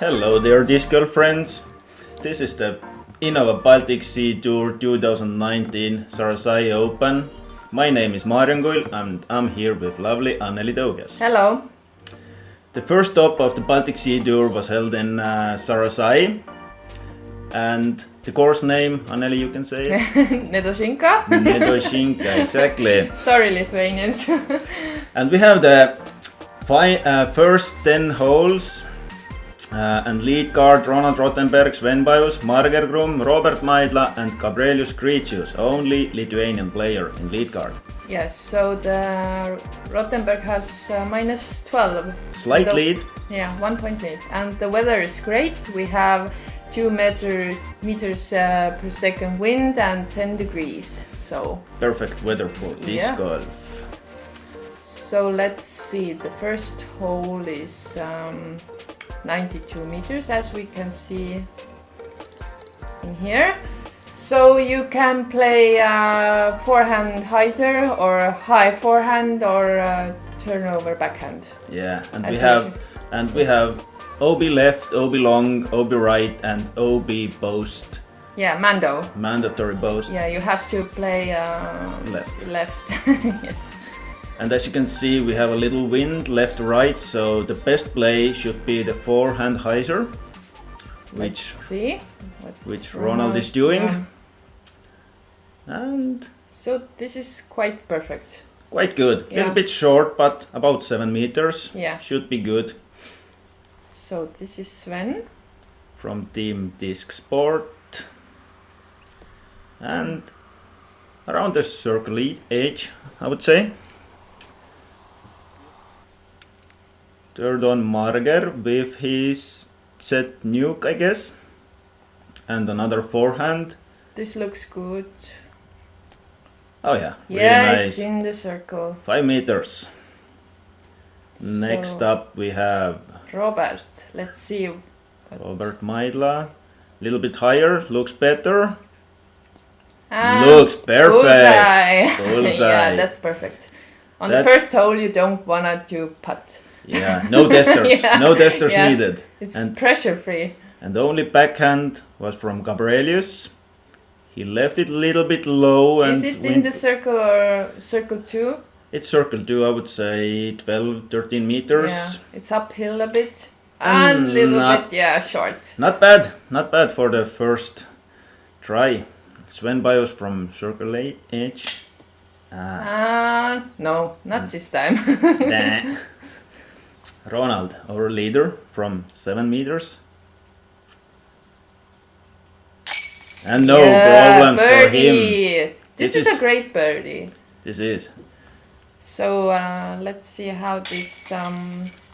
Hello there, disc golf friends. This is the Innova Baltic Sea Tour 2019 Zarasai Open. My name is Marion Kull and I'm here with lovely Anneli Tõugjas. Hello. The first stop of the Baltic Sea Tour was held in Zarasai, and the course name, Anneli, you can say it? Nedoshinka. Nedoshinka, exactly. Sorry, Lithuanians. And we have the first 10 holes. And lead card Ronald Rotenberg, Pajus, Krumm, Robert Maidla and Gricius, only Lithuanian player in lead card. Yes, so the Rotenberg has minus 12. Slight lead. Yeah, 1 point lead. And the weather is great. We have 2 meters per second wind and 10 degrees. So perfect weather for disc golf. So let's see. The first hole is 92 meters, as we can see in here. So you can play forehand hyzer or high forehand or turnover backhand. Yeah, and we have OB left, OB long, OB right, and OB post. Yeah, mando. Mandatory post. Yeah, you have to play left. Yes. And as you can see, we have a little wind left to right, so the best play should be the forehand hyzer, which Ronald is doing. And so this is quite perfect. Quite good. A little bit short, but about 7 meters. Yeah. Should be good. So this is Sven from team DiscSport. And around the circle edge, I would say. Third on Marger with his set nuke, I guess. And another forehand. This looks good. Oh yeah, really yeah, nice. It's in the circle. 5 meters. Next up we have Robert. Let's see. Robert Maidla. Little bit higher, looks better. Looks perfect. Bullseye. Yeah, that's perfect. On the first hole you don't wanna do putt. Yeah, no testers. No testers needed. It's pressure free. And the only backhand was from Gricius. He left it a little bit low. Is it in the circle or circle 2? It's circle 2, I would say 12, 13 meters. Yeah, it's uphill a bit. And a little bit, short. Not bad for the first try. Sven Pajus from circle edge. No, not this time. Ronald, our leader, from 7 meters. And no problems for him. This is a great birdie. This is. So let's see how this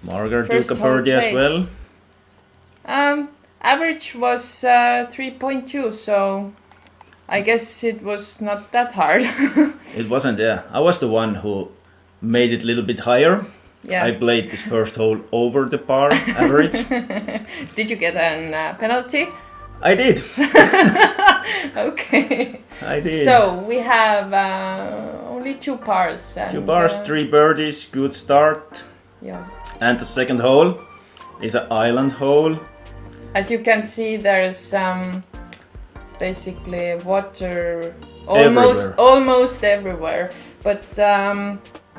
Marger took a birdie as well. Average was 3.2, so I guess it was not that hard. It wasn't, yeah. I was the one who made it a little bit higher. Yeah. I played this first hole over the par average. Did you get a penalty? I did. Okay. I did. So we have only 2 pars. And, 2 pars, 3 birdies, good start. Yeah. And the second hole is an island hole. As you can see, there's basically water almost everywhere. But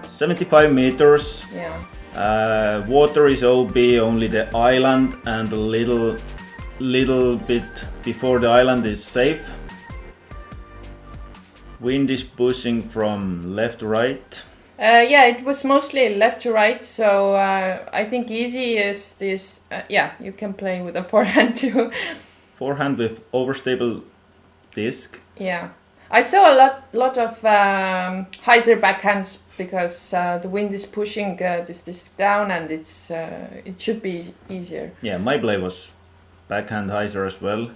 75 meters. Yeah. Water is OB, only the island and a little bit before the island is safe. Wind is pushing from left to right. Yeah, it was mostly left to right, so I think easy is this. You can play with a forehand too. Forehand with overstable disc. Yeah, I saw a lot of hyzer backhands because the wind is pushing this disc down, and it should be easier. Yeah, my play was backhand hyzer as well,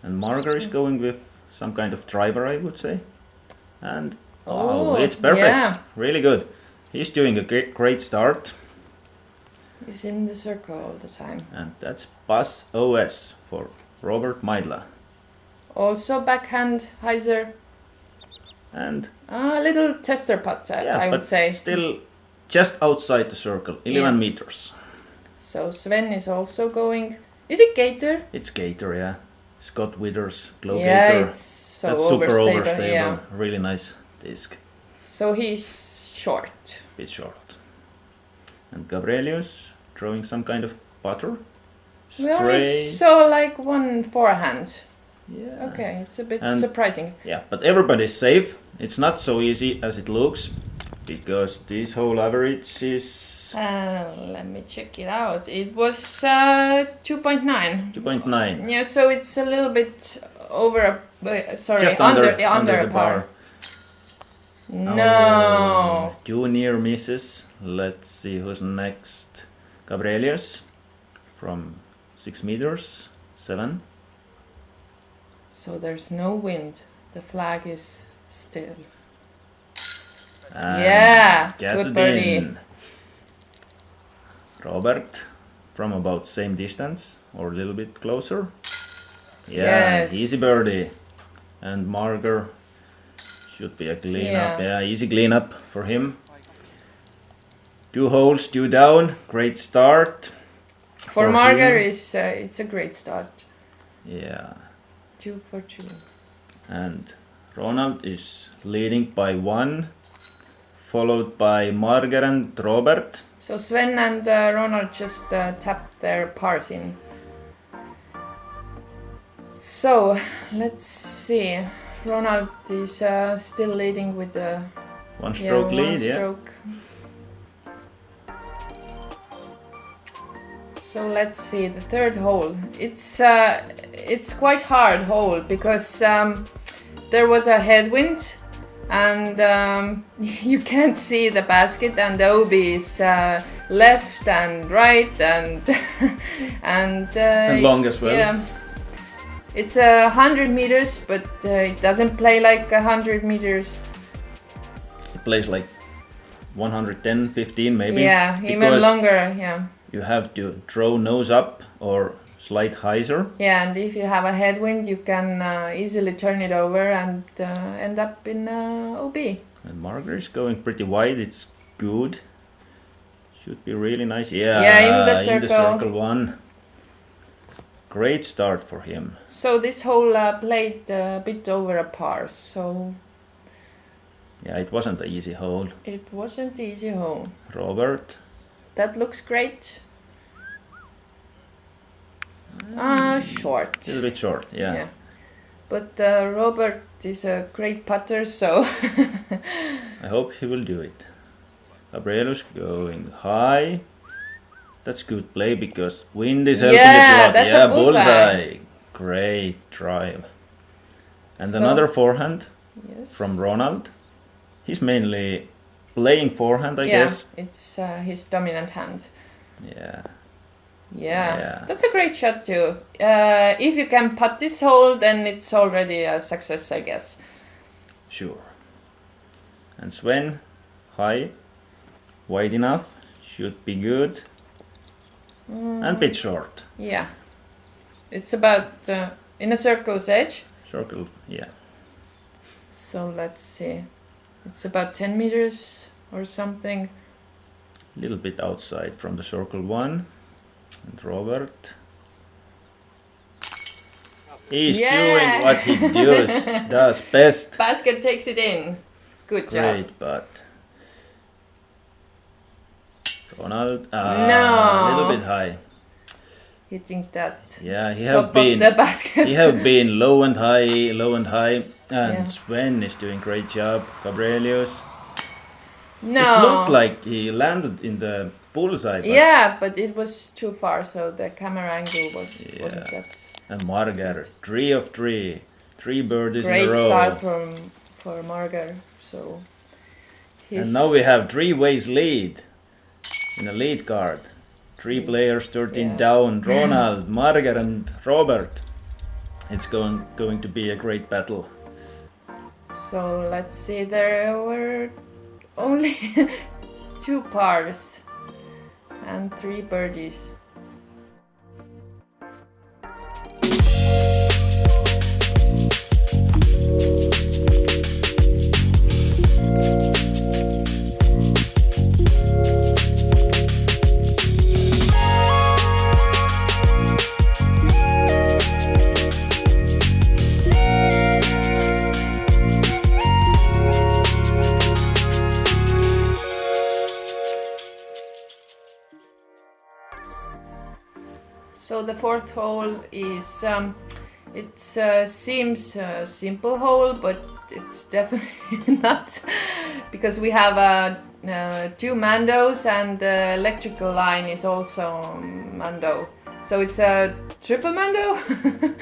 and Marger is going with some kind of driver, I would say. And it's perfect. Yeah. Really good. He's doing a great start. He's in the circle all the time. And that's pass OS for Robert Maidla. Also backhand hyzer. And a little tester putt, I would say. Still just outside the circle, 11 meters. So Sven is also going Is it Gator? It's Gator, yeah. Scott Withers, Glow Yeah, Gator. it's so That's super overstable. overstable. Yeah. Really nice disc. So he's short. Bit short. And Gabrielius throwing some kind of putter. We only saw like one forehand. Yeah. Okay, it's a bit And- surprising. Yeah, but everybody's safe. It's not so easy as it looks because this whole average is Let me check it out. It was 2.9. 2.9. Yeah, so it's a little bit over. Sorry, Just under under a the par. bar. No. Oh, 2 near misses. Let's see who's next. Gabrielius from 6 meters, 7. So there's no wind. The flag is still. And Yeah, gas good it birdie. in. Robert from about same distance or a little bit closer. Yeah, Yes. easy birdie. And Marger should be a cleanup. Yeah. Yeah, easy cleanup for him. 2 holes, 2 down. Great start. For For Marger, him. it's a great start. Yeah. 2 for 2. And Ronald is leading by 1, followed by Marger and Robert. So Sven and Ronald just tapped their pars in. So let's see. Ronald is still leading with the 1 stroke lead, one yeah. stroke. So let's see the third hole. It's quite hard hole because there was a headwind and you can't see the basket and the OB is left and right and And long as well. Yeah. It's 100 meters, but it doesn't play like 100 meters. It plays like 110, 15 maybe. Yeah, even because longer. Yeah. you have to throw nose up or slide hyzer. Yeah, and if you have a headwind, you can easily turn it over and end up in OB. And Marger is going pretty wide. It's good. Should be really nice. Yeah, Yeah, in the circle. circle 1. Great start for him. So this hole played a bit over a par, so Yeah, it wasn't an easy hole. it wasn't easy hole. Robert. That looks great. Short. A little bit short, yeah. But Robert is a great putter, so I hope he will do it. Gabrielus going high. That's good play because wind is helping Yeah, it a lot. that's Yeah, a bullseye. Great drive. And So- another forehand yes. from Ronald. He's mainly playing forehand, I yeah, guess. it's his dominant hand. Yeah. Yeah. Yeah. That's a great shot too. If you can putt this hole, then it's already a success, I guess. Sure. And Sven, high, wide enough, should be good. And bit short. Yeah. It's about in a circle's edge. Circle, yeah. So let's see. It's about 10 meters or something. A little bit outside from the circle 1. And Robert. He's Yeah. doing what he does best. Basket takes it in. It's good job. Great, but Ronald, No. a little bit high. Hitting that Yeah, he top have of been the basket. he have been low and high, and Yeah. Sven is doing great job. Gabrielius. No. It looked like he landed in the bullseye. But Yeah, but it was too far, so the camera angle wasn't that And Marger, 3 of 3, 3 birdies great in a row. start for Marger. So And now we have 3 ways lead in a lead card. 3 players, 13 Yeah. down. Ronald, Marger, and Robert. It's going to be a great battle. So let's see, there were only 2 pars and 3 birdies. So the fourth hole is, it seems a simple hole, but it's definitely not, because we have two mandos and the electrical line is also mando. So it's a triple mando?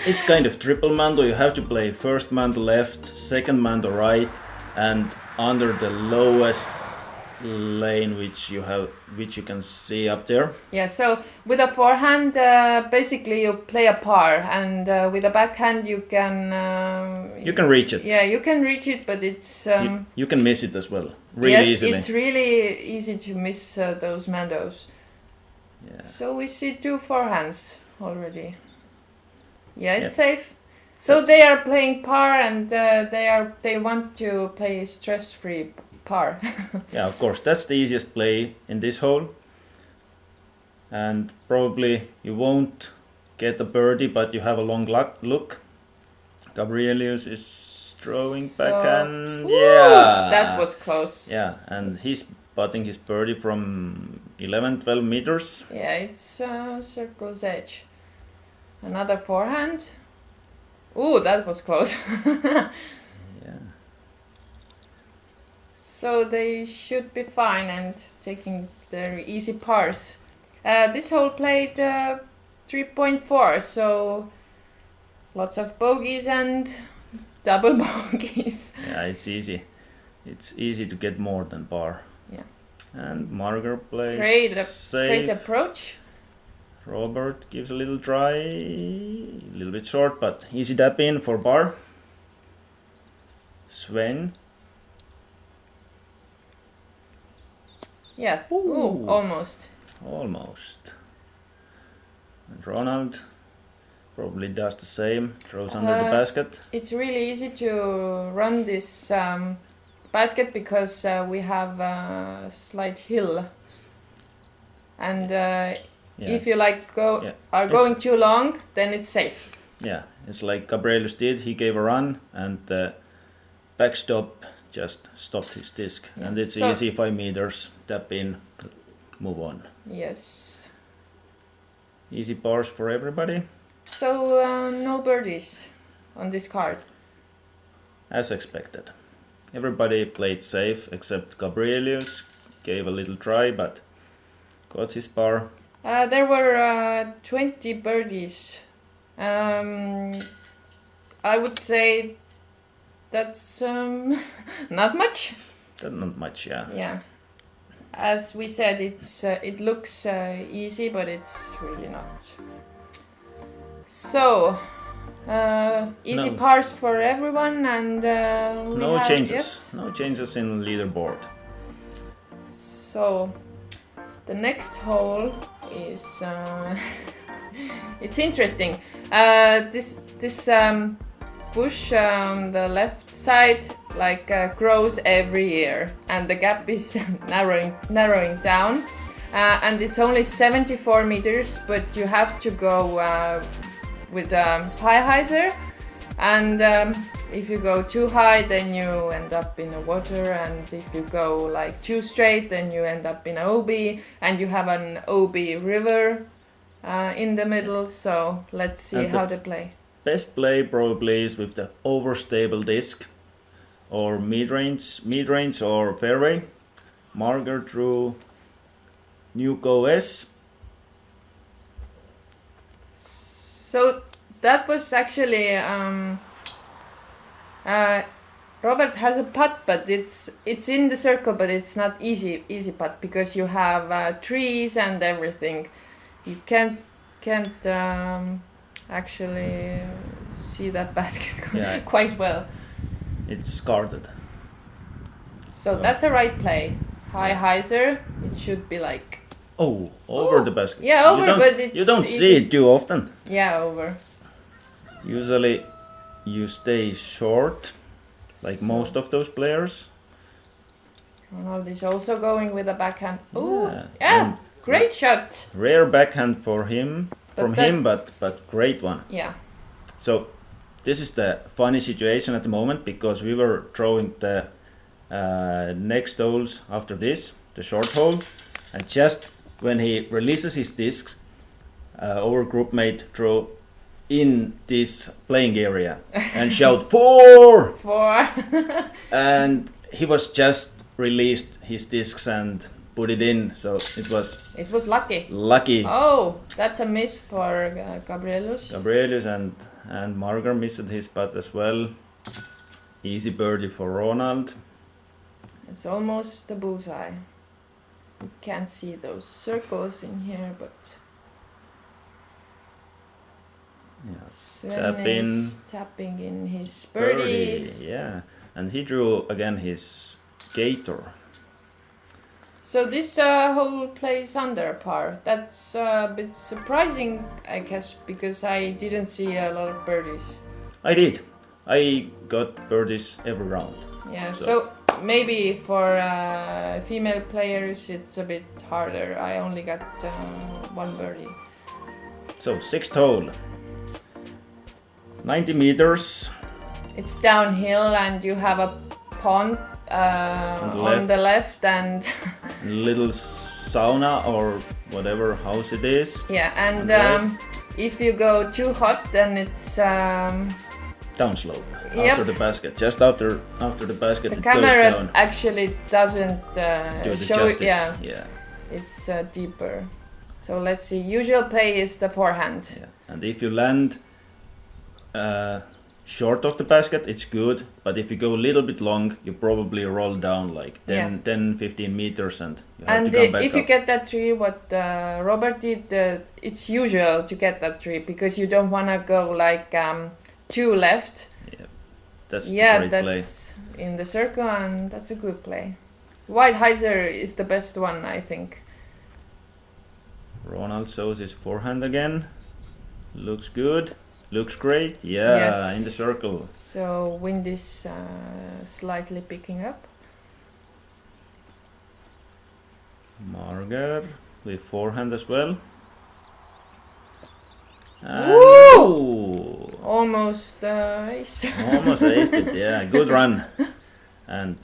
It's kind of triple mando. You have to play first mando left, second mando right, and under the lowest lane which you can see up there. Yeah, so with a forehand, basically you play a par, and with a backhand you can reach it. Yeah, you can reach it, but it's you can miss it as well, really easily. It's really easy to miss those mandos. Yeah. So we see two forehands already. Yeah, it's safe. So they are playing par, and they want to play stress-free par. Yeah, of course, that's the easiest play in this hole. And probably you won't get a birdie, but you have a long look. Gabrielius is throwing backhand. Yeah, that was close. Yeah, and he's putting his birdie from 11-12 meters. Yeah, it's circle's edge. Another forehand. Ooh, that was close. Yeah. So they should be fine and taking their easy pars. This hole played 3.4, so lots of bogeys and double bogeys. Yeah, it's easy. It's easy to get more than par. Yeah. And Marger plays great approach. Robert gives a little try, a little bit short, but easy tap in for par. Sven. Yeah, ooh, almost. Almost. And Ronald probably does the same, throws under the basket. It's really easy to run this basket because we have a slight hill. And if you going too long, then it's safe. Yeah, it's like Gabrielius did. He gave a run and the backstop just stopped his disc. Yeah. And it's easy, 5 meters, tap in, move on. Yes. Easy pars for everybody. So no birdies on this card. As expected. Everybody played safe except Gabrielius. Gave a little try but got his par. There were 20 birdies. I would say that's not much. Not much, yeah. Yeah. As we said, it looks easy, but it's really not. So, easy pars for everyone, and no changes. Yes? No changes in leaderboard. So, the next hole is it's interesting. This bush on the left side grows every year, and the gap is narrowing down, and it's only 74 meters, but you have to go with high hyzer, and if you go too high then you end up in the water, and if you go too straight then you end up in OB, and you have an OB river in the middle. So let's see how they play. Best play probably is with the overstable disc or mid-range or fairway. Marger through Nuke OS. So that was actually Robert has a putt, but it's in the circle, but it's not easy putt because you have trees and everything. You can't actually see that basket quite well. It's guarded. So that's a right play. High hyzer. It should be over the basket. Yeah, over, but you don't see it too often. Yeah, over. Usually you stay short, most of those players. Ronald is also going with a backhand. Oh, yeah, great shot. Rare backhand for him, but great one. Yeah. So this is the funny situation at the moment because we were throwing the next holes after this, the short hole, and just when he releases his discs, our group mate throw in this playing area and shout 4! 4. And he was just released his discs and put it in, so it was lucky. Oh, that's a miss for Gabrielius. Gabrielius and Marger missed his putt as well. Easy birdie for Ronald. It's almost the bullseye. You can't see those circles in here, but Sven is tapping in his birdie. Yeah, and he drew again his gator. So this hole plays under par. That's a bit surprising, I guess, because I didn't see a lot of birdies. I did. I got birdies every round. Yeah, so maybe for female players it's a bit harder. I only got 1 birdie. So 6th hole. 90 meters. It's downhill and you have a pond on the left and little sauna or whatever house it is. Yeah, and if you go too hot, then it's downslope after the basket. Just after the basket, the it camera goes down. actually doesn't Do the show. justice. Yeah, it's deeper. So let's see. Usual play is the forehand. Yeah, and if you land short of the basket, it's good. But if you go a little bit long, you probably roll down like 10-15 meters, and you have to come back if up. you get that tree, what Robert did, it's usual to get that tree because you don't want to go like 2 left. Yeah, that's the great play. In the circle, and that's a good play. Wildheiser is the best one, I think. Ronald shows his forehand again. Looks good. Looks great. Yeah, Yes. in the circle. So wind is slightly picking up. Marger with forehand as well. And Woo! Almost ace. almost aced it. Yeah, good run. And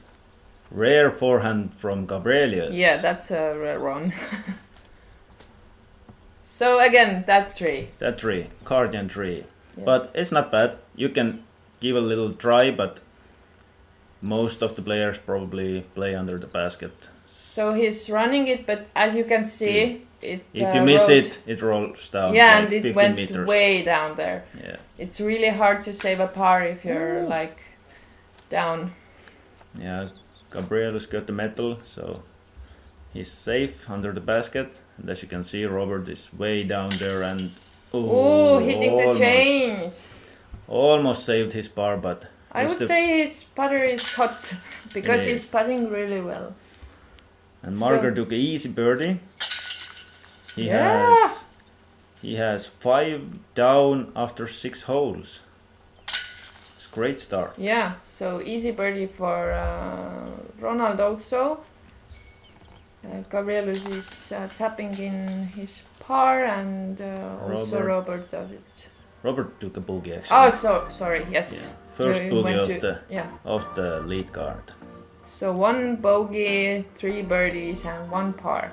rare forehand from Gabrielius. Yeah, that's a rare one. So again, that tree. That tree, Guardian tree. Yes. But it's not bad. You can give a little try, but most of the players probably play under the basket. So he's running it, but as you can see, it if you miss rolls. it rolls down. Yeah, like and it 15 went meters. way down there. Yeah. It's really hard to save a par if you're like down. Yeah, Gabrielius got the metal, so he's safe under the basket. And as you can see, Robert is way down there and Hitting the chains. Almost saved his par, but I would say his putter is hot because Yes. he's putting really well. And Marger took an easy birdie. He Yeah. has 5 down after 6 holes. It's a great start. Yeah, so easy birdie for Ronald also. Gabrielius is tapping in his par, and also Robert does it. Robert took a bogey actually. Oh, sorry, yes. Yeah. First You bogey went of the lead card. So 1 bogey, 3 birdies, and 1 par.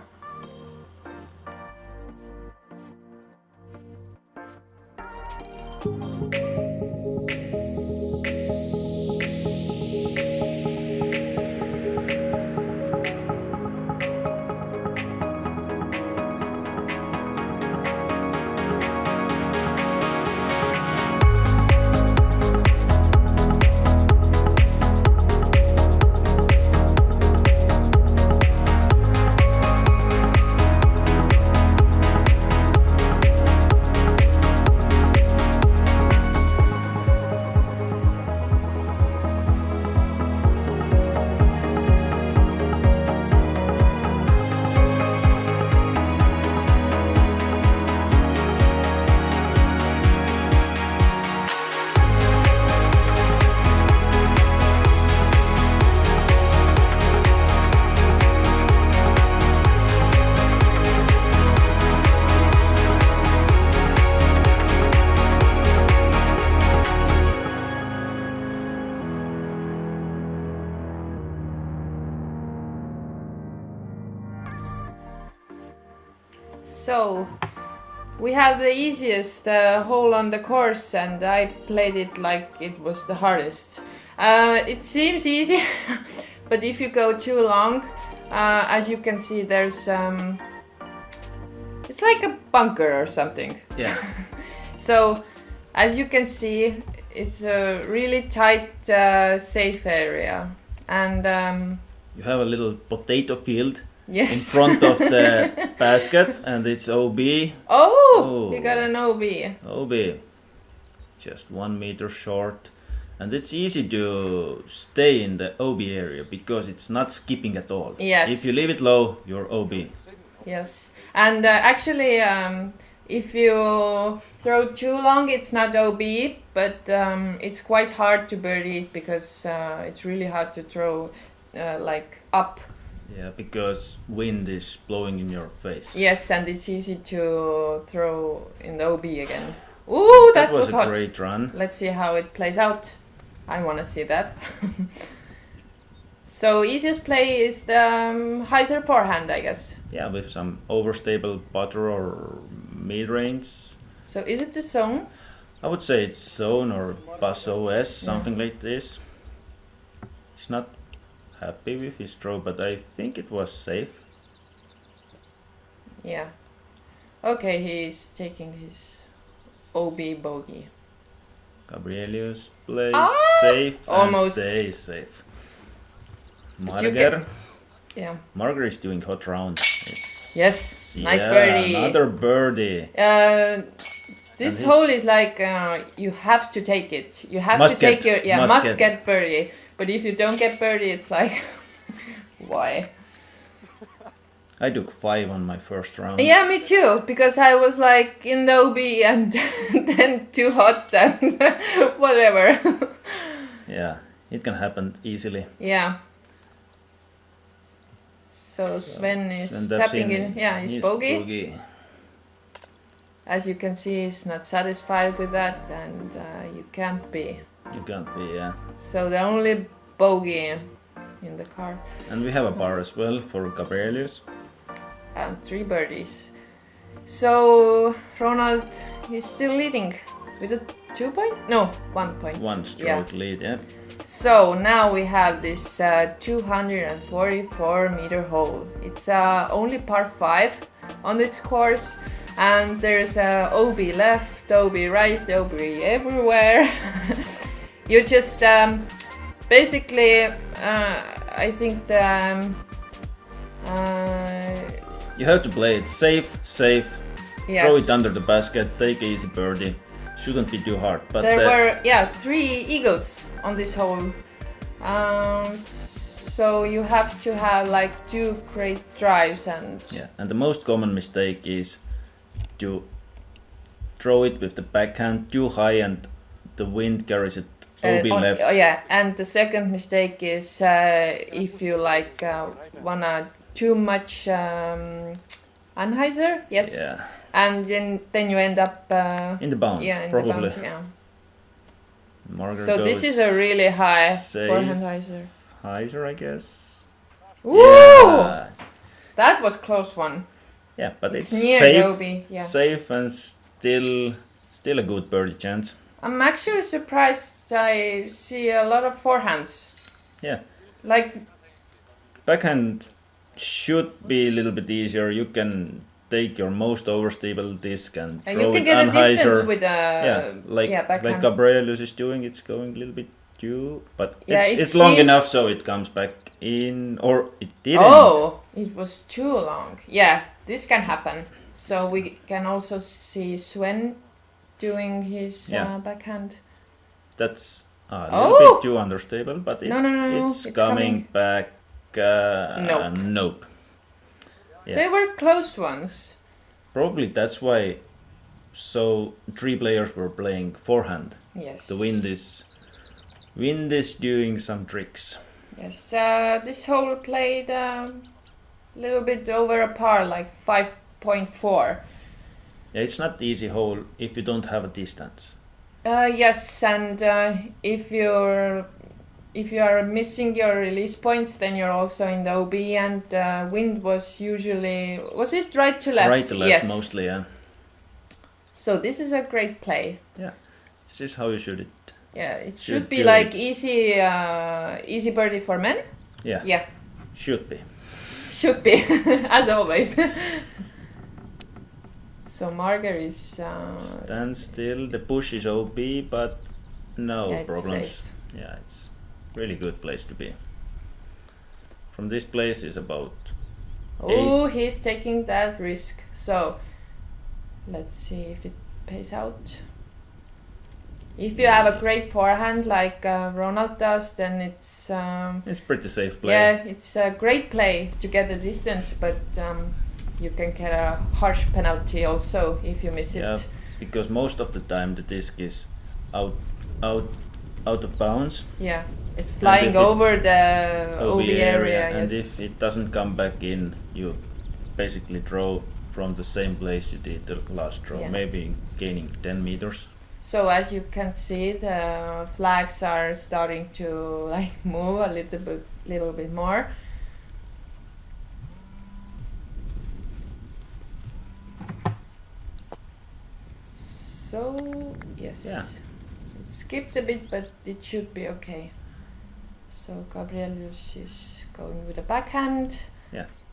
So we have the easiest hole on the course, and I played it like it was the hardest. It seems easy, but if you go too long, as you can see, there's it's like a bunker or something. Yeah. So, as you can see, it's a really tight, safe area, and you have a little potato field yes. in front of the basket, and it's OB. Oh, you got an OB. OB, just 1 meter short, and it's easy to stay in the OB area because it's not skipping at all. Yes. If you leave it low, you're OB. Yes, and actually, if you throw too long, it's not OB, but it's quite hard to birdie it because it's really hard to throw like up. Yeah, because wind is blowing in your face. Yes, and it's easy to throw in the OB again. Ooh, that was a hot. great run. Let's see how it plays out. I want to see that. So easiest play is the hyzer forehand, I guess. Yeah, with some overstable putter or mid-range. So is it the zone? I would say it's zone or bus OS, something like this. He's not happy with his throw, but I think it was safe. Yeah. Okay, he's taking his OB bogey. Gabrielius plays safe almost. and stays safe. Marger. Yeah. Marger is doing hot round. Yes, nice birdie. Another birdie. This hole is like you have to take it. You have Must to take get. your Must get birdie. But if you don't get birdie, it's like why? I took 5 on my first round. Yeah, me too. Because I was like in the OB and then too hot and whatever. Yeah, it can happen easily. Yeah. So Sven is tapping in. Yeah, he's bogey. As you can see, he's not satisfied with that, and you can't be. You can't be, yeah. So the only bogey in the card. And we have a bar as well for Gabrielius. And 3 birdies. So Ronald is still leading with a 2 point? No, 1 point. 1 stroke lead, yeah. So now we have this 244 meter hole. It's only par 5 on this course, and there's OB left, OB right, OB everywhere. You just basically, I think the you have to play it safe, yes. Throw it under the basket, take easy birdie. Shouldn't be too hard. But there were 3 eagles on this hole. So you have to have like 2 great drives and... Yeah, and the most common mistake is to throw it with the backhand too high and the wind carries it OB left. Oh yeah, and the second mistake is if you like wanna too much Anheuser, yes. Yeah. And then you end up in the bound. Yeah, in probably. the bound, yeah. Margaret so this is a really high safe. forehand hyzer. Hyzer, I guess. Ooh! Yeah. That was close one. Yeah, but it's near safe, Gobi, yeah. safe and still a good birdie chance. I'm actually surprised I see a lot of forehands. Yeah. Like backhand should be a little bit easier. You can take your most overstable disc and throw you can it get a Anheuser. distance with a like backhand. Gabrielius is doing. It's going a little bit too, but Yeah, it's long enough so it comes back in, or it didn't. Oh, it was too long. Yeah, this can happen. So we can also see Sven doing his backhand. That's a little bit too understable, but it's coming back. Nope. Yeah. They were close ones. Probably that's why. So 3 players were playing forehand. Yes. The wind is doing some tricks. Yes. This hole played a little bit over a par, like 5.4. Yeah, it's not easy hole if you don't have a distance. Yes, and if you are missing your release points, then you're also in the OB, and wind was usually... Was it right to left? Right to left, yes. mostly, yeah. So this is a great play. Yeah, this is how you should it. Yeah, it Should should be do like it. easy birdie for men. Yeah, Yeah, should be. should be as always. So Marger is Stand still. The push is OB, but no Yeah, it's problems. safe. Yeah, it's really good place to be. From this place is about Oh, he's taking that risk. So let's see if it pays out. If you have a great forehand like Ronald does, then it's it's pretty safe play. yeah, it's a great play to get the distance, but you can get a harsh penalty also if you miss Yeah, it. because most of the time the disc is out of bounds. Yeah, it's flying if it- over the OB OB area. and Yes. if it doesn't come back in, you basically draw from the same place you did the last draw, Yeah. maybe gaining 10 meters. So as you can see, the flags are starting to like move a little bit more. So yes, Yeah. it skipped a bit, but it should be okay. So Gabrielius is going with a backhand.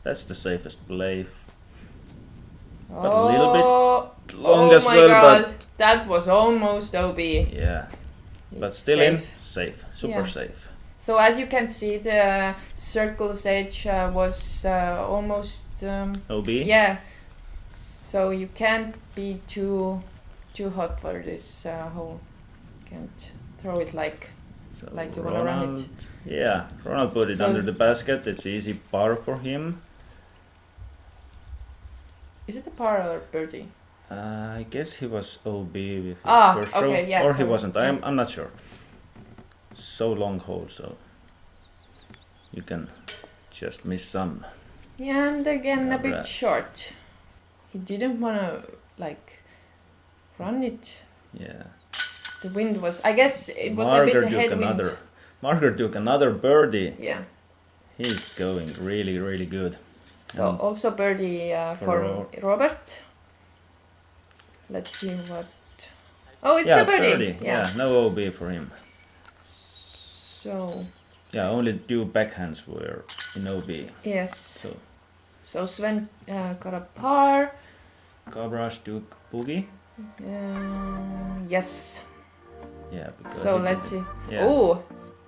That's the safest play. But a little bit long oh as my well, God, but that was almost OB. yeah, but It's still safe. safe, super Yeah. safe. So as you can see, the circle's edge was almost OB. yeah. So you can't be too hot for this hole. Can't throw it like So Like you wanna run it. Ronald- Yeah, Ronald put it So- under the basket. It's easy par for him. is it a par or birdie? I guess he was OB with his Ah, first throw, okay, yeah, or he so- wasn't. yeah. I'm not sure. So long hole, so you can just miss some. Yeah, and again a bit Congrats. short. He didn't wanna like run it. Yeah. The wind was. I guess it was a Marger bit took headwind. Marger took another birdie. Yeah. He's going really, really good. So And also birdie for Robert. Let's see what. Oh, it's yeah, a birdie. Yeah, no OB for him. So Yeah, only 2 backhands were in OB. yes. So So Sven got a par. Cabras took boogie. Yes. Yeah, because So he let's did- see. Yeah, Oh,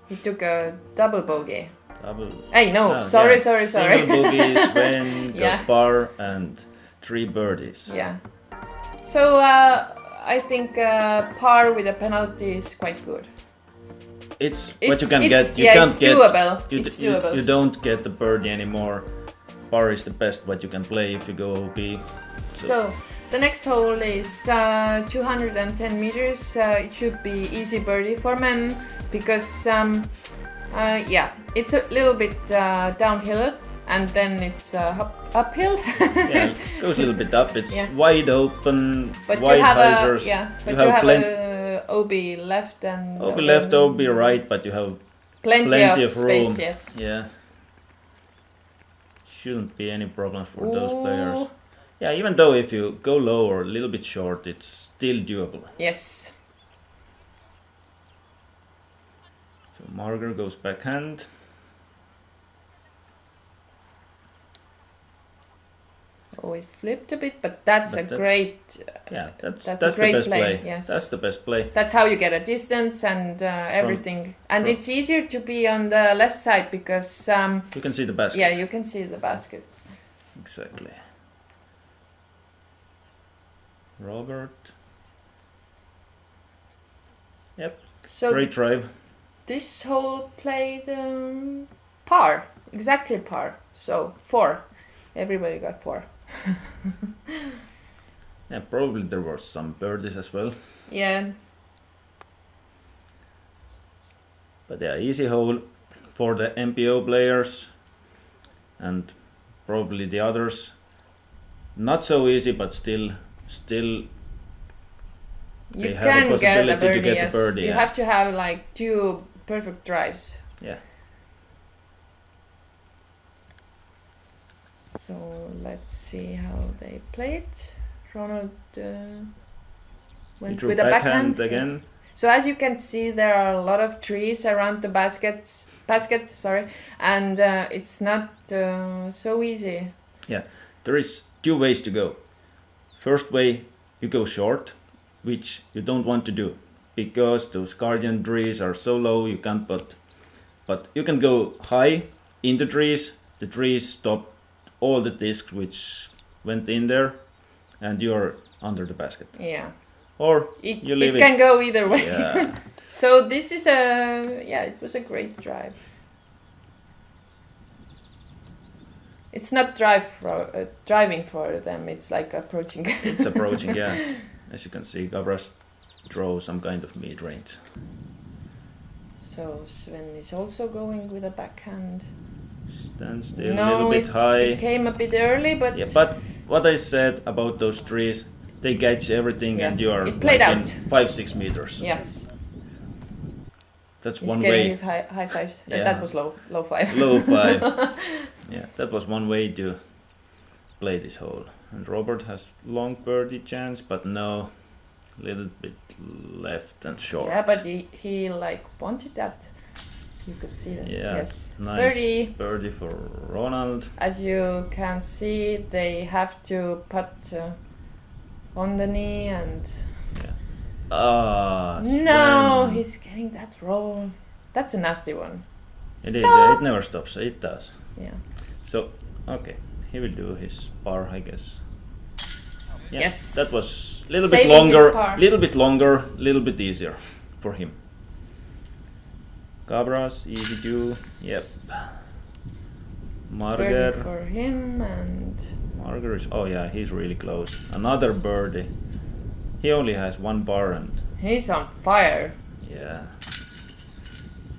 he took a double bogey. double. Hey, no, Ah, sorry, yeah, sorry. Single boogies, Sven got Yeah. par and 3 birdies. Yeah. So I think par with a penalty is quite good. It's what you can it's, get. You yeah, can't it's get. doable. You, It's you, doable. you don't get the birdie anymore. Par is the best what you can play if you go OB. So the next hole is 210 meters. It should be easy birdie for men because yeah, it's a little bit downhill and then it's uphill. Yeah, it goes a little bit up. It's Yeah. wide open, But wide you have hyzers. but you have a OB left and OB left, OB right, but you have plenty of of room. space. Yes. Yeah. Shouldn't be any problems for those players. Ooh. Yeah, even though if you go low or a little bit short, it's still doable. Yes. So Marger goes backhand. Oh, it flipped a bit, but that's But a that's- great. Yeah, that's a the great best play, play. yes. That's the best play. That's how you get a distance and everything. And from- it's easier to be on the left side because You can see the basket. yeah, you can see the baskets. Exactly. Robert. Yep. So Great drive. this hole played par, exactly par. So 4. Everybody got 4. Yeah, probably there were some birdies as well. Yeah. But yeah, easy hole for the MPO players and probably the others. Not so easy, but still You They have a can get a possibility to birdie, get the yes. birdie, You yeah. have to have like 2 perfect drives. Yeah. So let's see how they play it. Ronald He Went drew with a backhand backhand again. yes. So as you can see, there are a lot of trees around the basket, and it's not so easy. Yeah, there is two ways to go. First way, you go short, which you don't want to do because those guardian trees are so low you can't put. But you can go high in the trees. The trees stop all the discs which went in there, and you're under the basket. Yeah. Or It, you leave it can go either way. Yeah. So this is it was a great drive. It's not driving for them, it's like approaching. It's approaching, yeah. As you can see, Gabras draw some kind of mid-range. So Sven is also going with a backhand. Stand still, a little bit high. It came a bit early, but... Yeah, but what I said about those trees, they catch everything and you are it played like out. in 5-6 meters. Yes. That's He's one getting way. his high fives. Yeah. That was low five. Low 5. Yeah, that was one way to play this hole. And Robert has long birdie chance, but no, little bit left and short. Yeah, but he like wanted that. You could see that. Yeah, Yes. nice birdie for Ronald. As you can see, they have to putt on the knee and... Ah, No, Sven. he's getting that roll. That's a nasty one. It is, yeah, it never stops, it does. Yeah. So, okay, he will do his par, I guess. Yeah, Yes. that was a little Saving bit longer, his par. little bit easier for him. Cabras, easy do, yep. Birdie Marger, for him and... Marger is, oh yeah, he's really close. Another birdie. He only has one bar and He's on fire. yeah.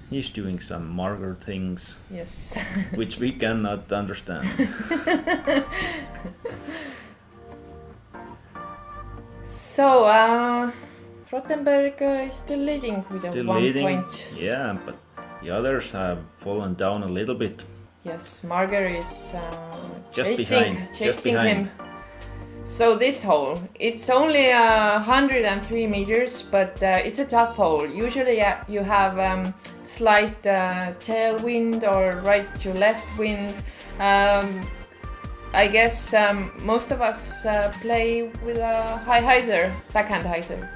He's doing some Marger things Yes. which we cannot understand. So, Rotenberg is still leading with a Still 1 leading, point. yeah, but the others have fallen down a little bit. Yes, Marger is Just chasing behind. him. So this hole, it's only 103 meters, but it's a tough hole. Usually you have slight tailwind or right to left wind. I guess most of us play with a high hyzer, backhand hyzer,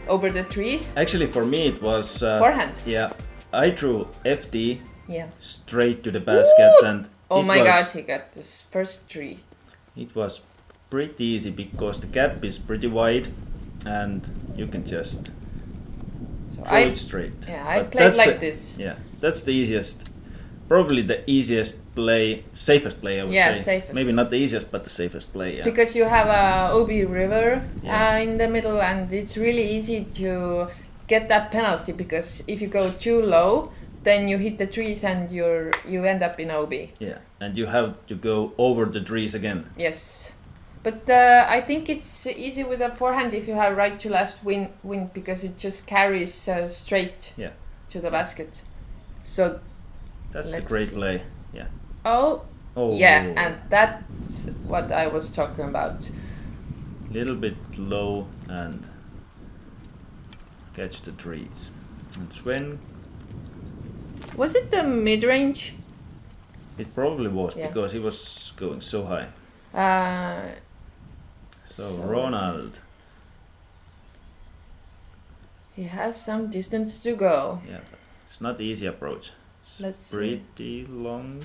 over the trees. Actually, for me it was Forehand. Yeah, I drew FD Yeah. straight to the basket, Ooh! and Oh it my was, god, he got this first tree. It was pretty easy because the gap is pretty wide, and you can just So throw it straight. Yeah, I But played that's like the- this. Yeah, that's the easiest, probably the easiest play, safest play I would Yeah, say. safest. Maybe not the easiest, but the safest play. Yeah. Because you have a OB river Yeah. in the middle, and it's really easy to get that penalty, because if you go too low, then you hit the trees and you end up in OB. Yeah, and you have to go over the trees again. Yes. But I think it's easy with a forehand if you have right to left wind, because it just carries straight Yeah. to the basket. So, That's the Let's great see. play. Yeah. oh, Oh. yeah, and that's what I was talking about. Little bit low and catch the trees. And Sven, Was it the mid-range? it probably was Yeah. because he was going so high. So So- Ronald, He has some distance to go. yeah, but it's not easy approach. It's Let's see. pretty long.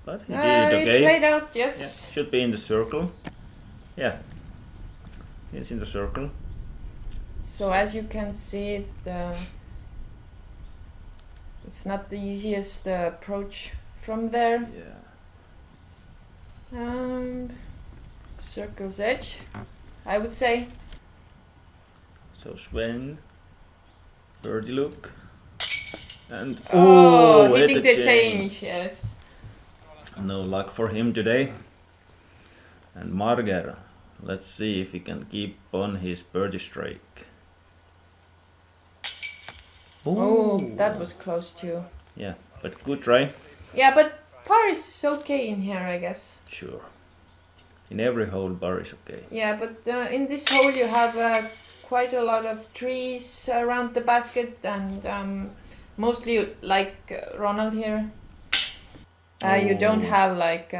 But he did It it okay. played out, Yeah, yes. should be in the circle. Yeah, it's in the circle. So as you can see, it's not the easiest approach from there. Yeah. Circle's edge, I would say. So Sven, birdie look, and Oh, hit hitting the change, yes. No luck for him today. And Marger, let's see if he can keep on his birdie streak. Oh, that was close too. Yeah, but good try. Yeah, but par is okay in here, I guess. Sure. In every hole, bar is okay. Yeah, but in this hole you have quite a lot of trees around the basket, and mostly like Ronald here. You don't have like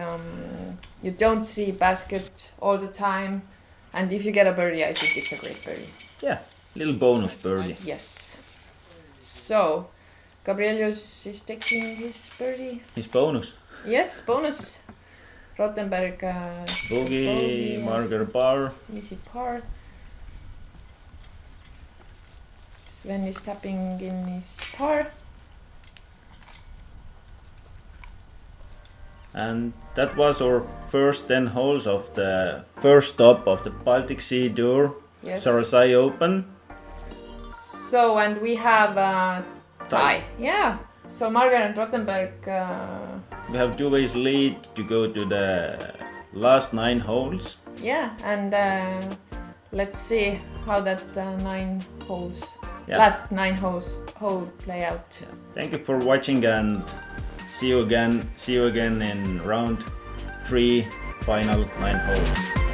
you don't see basket all the time, and if you get a birdie, I think it's a great birdie. Yeah, little bonus birdie. Yes. So, Gabrielius is taking his birdie. His bonus. Yes, bonus. Rotenberg. Bogey, Marger bar. Easy par. Sven is tapping in his par. And that was our first 10 holes of the first stop of the Baltic Sea Tour, Yes. Zarasai Open. So, and we have a tie. Yeah. So Marger and Rotenberg. We have 2 ways lead to go to the last 9 holes. Yeah, and let's see how that 9 holes, Yeah. last 9 hole play out. Thank you for watching and see you again in round 3, final 9 holes.